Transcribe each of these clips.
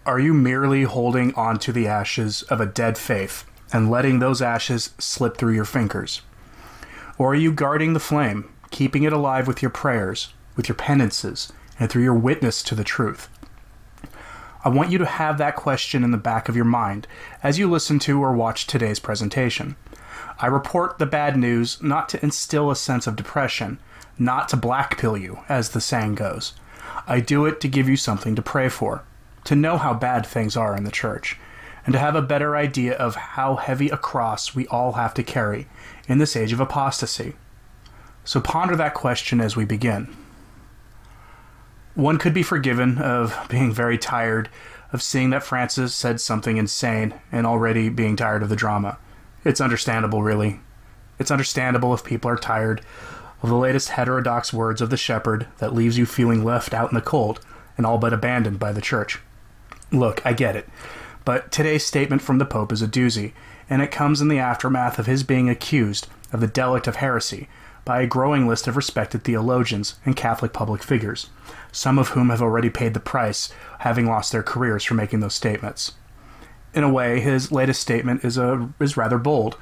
Are you merely holding on to the ashes of a dead faith and letting those ashes slip through your fingers? Or are you guarding the flame, keeping it alive with your prayers, with your penances, and through your witness to the truth? I want you to have that question in the back of your mind as you listen to or watch today's presentation. I report the bad news not to instill a sense of depression, not to blackpill you, as the saying goes. I do it to give you something to pray for, to know how bad things are in the church, and to have a better idea of how heavy a cross we all have to carry in this age of apostasy. So ponder that question as we begin. One could be forgiven of being very tired of seeing that Francis said something insane and already being tired of the drama. It's understandable, really. It's understandable if people are tired of the latest heterodox words of the shepherd that leaves you feeling left out in the cold and all but abandoned by the church. Look, I get it, but today's statement from the Pope is a doozy, and it comes in the aftermath of his being accused of the delict of heresy by a growing list of respected theologians and Catholic public figures, some of whom have already paid the price, having lost their careers for making those statements. In a way, his latest statement is rather bold,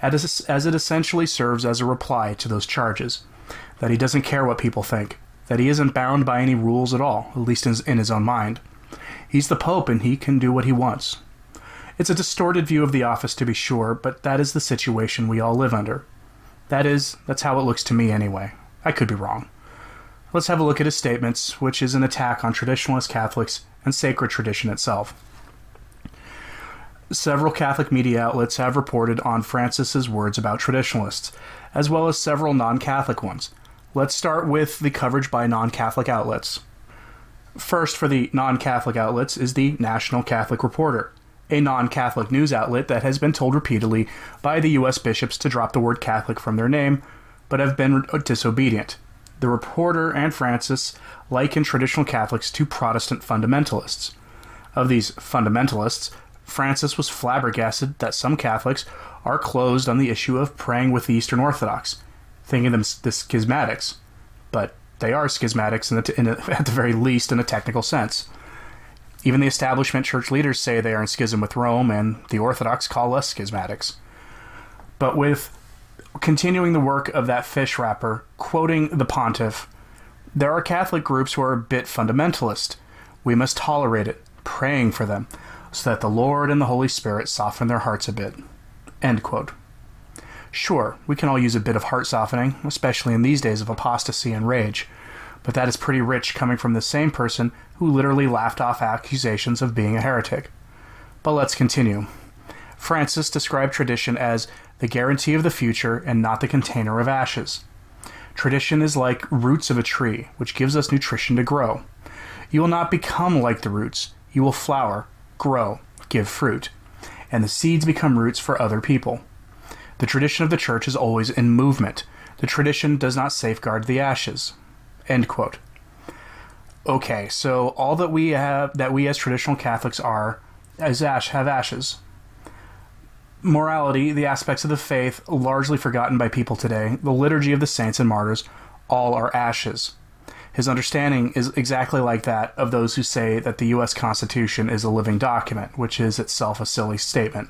as it essentially serves as a reply to those charges, that he doesn't care what people think, that he isn't bound by any rules at all, at least in his own mind. He's the Pope and he can do what he wants. It's a distorted view of the office, to be sure, but that is the situation we all live under. That's how it looks to me anyway. I could be wrong. Let's have a look at his statements, which is an attack on traditionalist Catholics and sacred tradition itself. Several Catholic media outlets have reported on Francis's words about traditionalists, as well as several non-Catholic ones. Let's start with the coverage by non-Catholic outlets. First, for the non-Catholic outlets, is the National Catholic Reporter, a non-Catholic news outlet that has been told repeatedly by the U.S. bishops to drop the word Catholic from their name, but have been disobedient. The reporter and Francis liken traditional Catholics to Protestant fundamentalists. Of these fundamentalists, Francis was flabbergasted that some Catholics are closed on the issue of praying with the Eastern Orthodox, thinking them the schismatics. But they are schismatics at the very least in a technical sense. Even the establishment church leaders say they are in schism with Rome, and the Orthodox call us schismatics. But with continuing the work of that fish wrapper, quoting the pontiff, there are Catholic groups who are a bit fundamentalist. We must tolerate it, praying for them, so that the Lord and the Holy Spirit soften their hearts a bit. End quote. Sure, we can all use a bit of heart softening, especially in these days of apostasy and rage, but that is pretty rich coming from the same person who literally laughed off accusations of being a heretic. But let's continue. Francis described tradition as the guarantee of the future and not the container of ashes. Tradition is like roots of a tree, which gives us nutrition to grow. You will not become like the roots. You will flower, grow, give fruit, and the seeds become roots for other people. The tradition of the church is always in movement. The tradition does not safeguard the ashes. End quote. Okay, so all that we as traditional Catholics have ashes. Morality, the aspects of the faith largely forgotten by people today, the liturgy of the saints and martyrs, all are ashes. His understanding is exactly like that of those who say that the U.S. Constitution is a living document, which is itself a silly statement.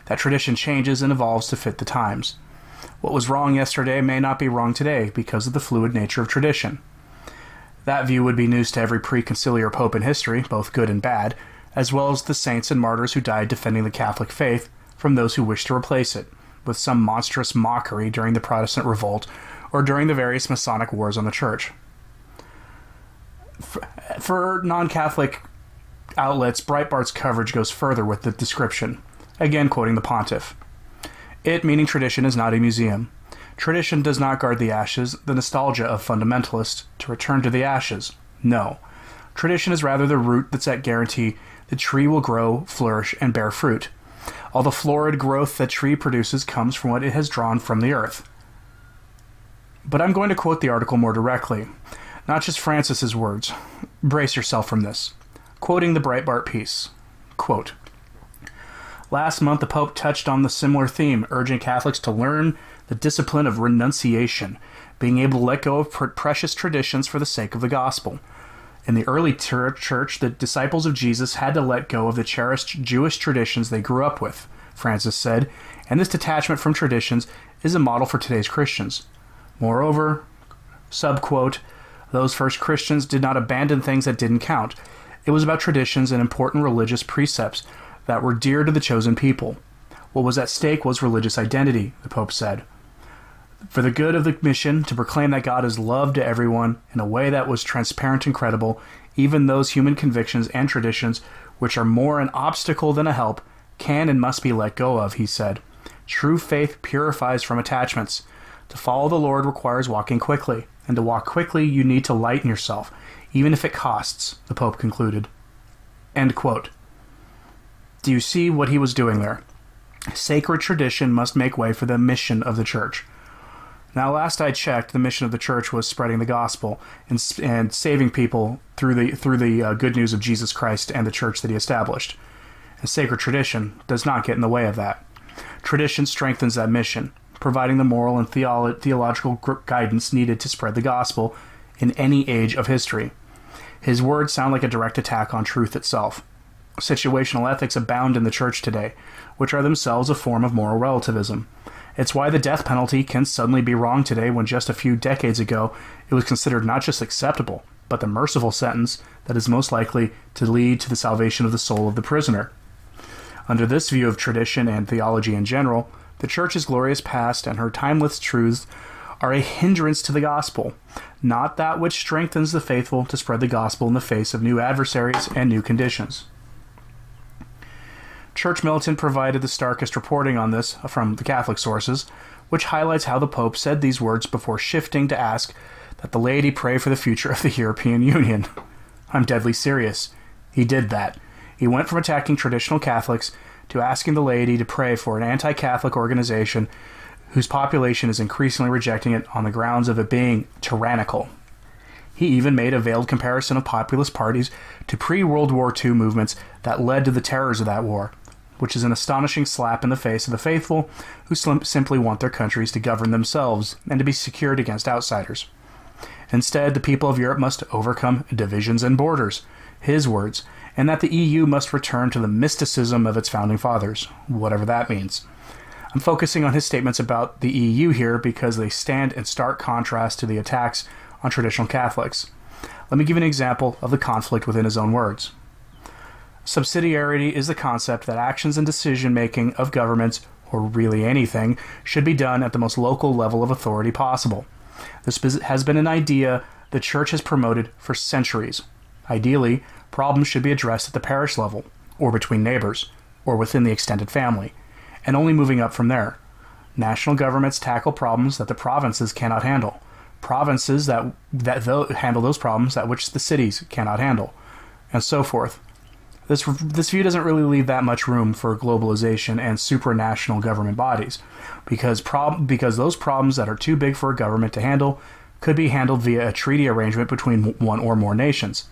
That tradition changes and evolves to fit the times. What was wrong yesterday may not be wrong today because of the fluid nature of tradition. That view would be news to every pre-conciliar pope in history, both good and bad, as well as the saints and martyrs who died defending the Catholic faith from those who wished to replace it, with some monstrous mockery during the Protestant Revolt or during the various Masonic wars on the Church. For non-Catholic outlets, Breitbart's coverage goes further with the description, again quoting the pontiff. It, meaning tradition, is not a museum. Tradition does not guard the ashes, the nostalgia of fundamentalists, to return to the ashes. No. Tradition is rather the root that's at guarantee the tree will grow, flourish, and bear fruit. All the florid growth that tree produces comes from what it has drawn from the earth. But I'm going to quote the article more directly, not just Francis's words. Brace yourself from this. Quoting the Breitbart piece, quote, "Last month the Pope touched on the similar theme, urging Catholics to learn the discipline of renunciation, being able to let go of precious traditions for the sake of the gospel. In the early church, the disciples of Jesus had to let go of the cherished Jewish traditions they grew up with, Francis said, and this detachment from traditions is a model for today's Christians. Moreover, subquote, those first Christians did not abandon things that didn't count. It was about traditions and important religious precepts that were dear to the chosen people. What was at stake was religious identity, the Pope said. For the good of the mission to proclaim that God is love to everyone in a way that was transparent and credible, even those human convictions and traditions which are more an obstacle than a help can and must be let go of, he said. True faith purifies from attachments. To follow the Lord requires walking quickly, and to walk quickly you need to lighten yourself, even if it costs, the Pope concluded. End quote. Do you see what he was doing there? Sacred tradition must make way for the mission of the Church. Now, last I checked, the mission of the Church was spreading the gospel and saving people through the good news of Jesus Christ and the Church that he established. And sacred tradition does not get in the way of that. Tradition strengthens that mission, providing the moral and theological guidance needed to spread the gospel in any age of history. His words sound like a direct attack on truth itself. Situational ethics abound in the Church today, which are themselves a form of moral relativism. It's why the death penalty can suddenly be wrong today when just a few decades ago it was considered not just acceptable, but the merciful sentence that is most likely to lead to the salvation of the soul of the prisoner. Under this view of tradition and theology in general, the Church's glorious past and her timeless truths are a hindrance to the gospel, not that which strengthens the faithful to spread the gospel in the face of new adversaries and new conditions. Church Militant provided the starkest reporting on this from the Catholic sources, which highlights how the Pope said these words before shifting to ask that the laity pray for the future of the European Union. I'm deadly serious. He did that. He went from attacking traditional Catholics to asking the laity to pray for an anti-Catholic organization whose population is increasingly rejecting it on the grounds of it being tyrannical. He even made a veiled comparison of populist parties to pre-World War II movements that led to the terrors of that war, which is an astonishing slap in the face of the faithful who simply want their countries to govern themselves and to be secured against outsiders. Instead, the people of Europe must overcome divisions and borders, his words, and that the EU must return to the mysticism of its founding fathers, whatever that means. I'm focusing on his statements about the EU here because they stand in stark contrast to the attacks on traditional Catholics. Let me give you an example of the conflict within his own words. Subsidiarity is the concept that actions and decision-making of governments, or really anything, should be done at the most local level of authority possible. This has been an idea the Church has promoted for centuries. Ideally, problems should be addressed at the parish level, or between neighbors, or within the extended family, and only moving up from there. National governments tackle problems that the provinces cannot handle. Provinces that handle those problems that which the cities cannot handle, and so forth. This view doesn't really leave that much room for globalization and supranational government bodies, because those problems that are too big for a government to handle could be handled via a treaty arrangement between one or more nations.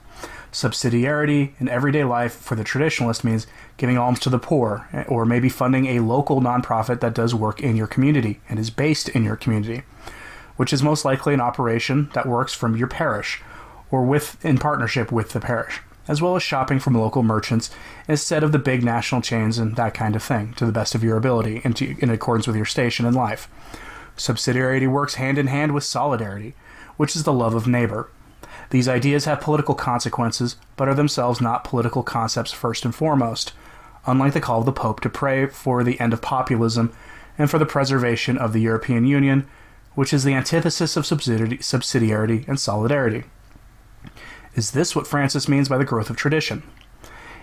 Subsidiarity in everyday life for the traditionalist means giving alms to the poor, or maybe funding a local nonprofit that does work in your community and is based in your community, which is most likely an operation that works from your parish or in partnership with the parish, as well as shopping from local merchants instead of the big national chains and that kind of thing, to the best of your ability and in accordance with your station in life. Subsidiarity works hand in hand with solidarity, which is the love of neighbor. These ideas have political consequences, but are themselves not political concepts first and foremost, unlike the call of the Pope to pray for the end of populism and for the preservation of the European Union, which is the antithesis of subsidiarity and solidarity. Is this what Francis means by the growth of tradition?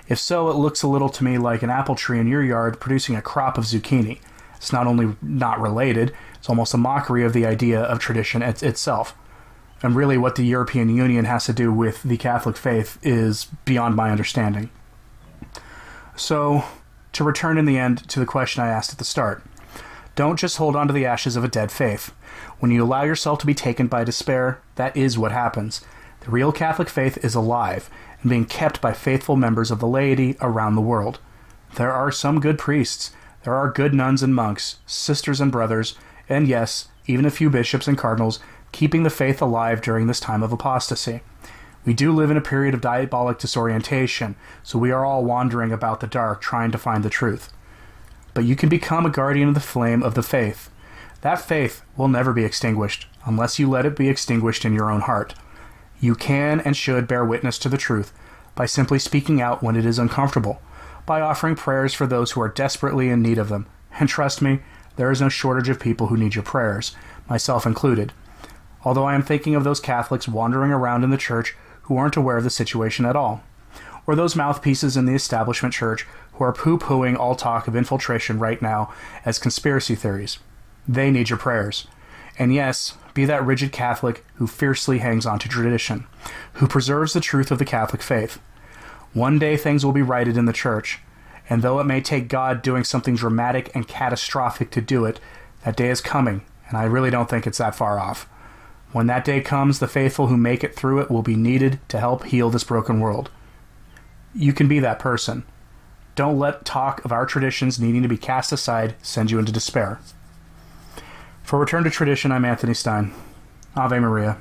If so, it looks a little to me like an apple tree in your yard producing a crop of zucchini. It's not only not related, it's almost a mockery of the idea of tradition itself. And really what the European Union has to do with the Catholic faith is beyond my understanding. So, to return in the end to the question I asked at the start, don't just hold on to the ashes of a dead faith. When you allow yourself to be taken by despair, that is what happens. The real Catholic faith is alive and being kept by faithful members of the laity around the world. There are some good priests. There are good nuns and monks, sisters and brothers, and yes, even a few bishops and cardinals keeping the faith alive during this time of apostasy. We do live in a period of diabolic disorientation, so we are all wandering about the dark trying to find the truth. But you can become a guardian of the flame of the faith. That faith will never be extinguished unless you let it be extinguished in your own heart. You can and should bear witness to the truth by simply speaking out when it is uncomfortable, by offering prayers for those who are desperately in need of them. And trust me, there is no shortage of people who need your prayers, myself included. Although I am thinking of those Catholics wandering around in the church who aren't aware of the situation at all, or those mouthpieces in the establishment church who are poo-pooing all talk of infiltration right now as conspiracy theories. They need your prayers. And yes, be that rigid Catholic who fiercely hangs on to tradition, who preserves the truth of the Catholic faith. One day things will be righted in the church, and though it may take God doing something dramatic and catastrophic to do it, that day is coming, and I really don't think it's that far off. When that day comes, the faithful who make it through it will be needed to help heal this broken world. You can be that person. Don't let talk of our traditions needing to be cast aside send you into despair. For Return to Tradition, I'm Anthony Stine. Ave Maria.